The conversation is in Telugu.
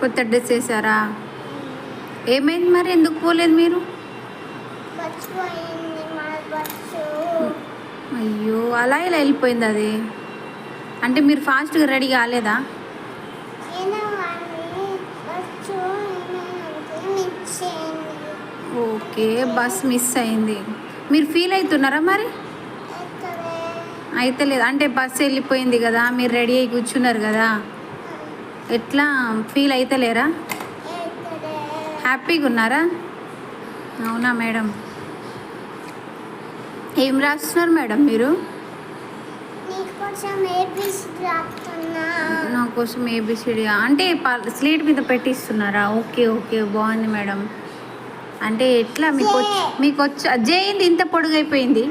కొత్త డ్రెస్ వేసారా? ఏమైంది మరి, ఎందుకు పోలేదు మీరు? అయ్యో, అలా ఇలా వెళ్ళిపోయింది అది. అంటే మీరు ఫాస్ట్గా రెడీ కాలేదా? ఓకే, బస్ మిస్ అయింది. మీరు ఫీల్ అవుతున్నారా మరి? అయితే లేదు అంటే బస్సు వెళ్ళిపోయింది కదా, మీరు రెడీ అయ్యి కూర్చున్నారు కదా, ఎట్లా ఫీల్ అవుతలేరా? హ్యాపీగా ఉన్నారా? అవునా మేడం? ఏం రాస్తున్నారు మేడం మీరు? నా కోసం ఏబిసిడి అంటే స్లేట్ మీద పెట్టిస్తున్నారా? ఓకే ఓకే, బాగుంది మేడం. అంటే ఎట్లా మీకు వచ్చి జే ఇంత పొడుగైపోయింది?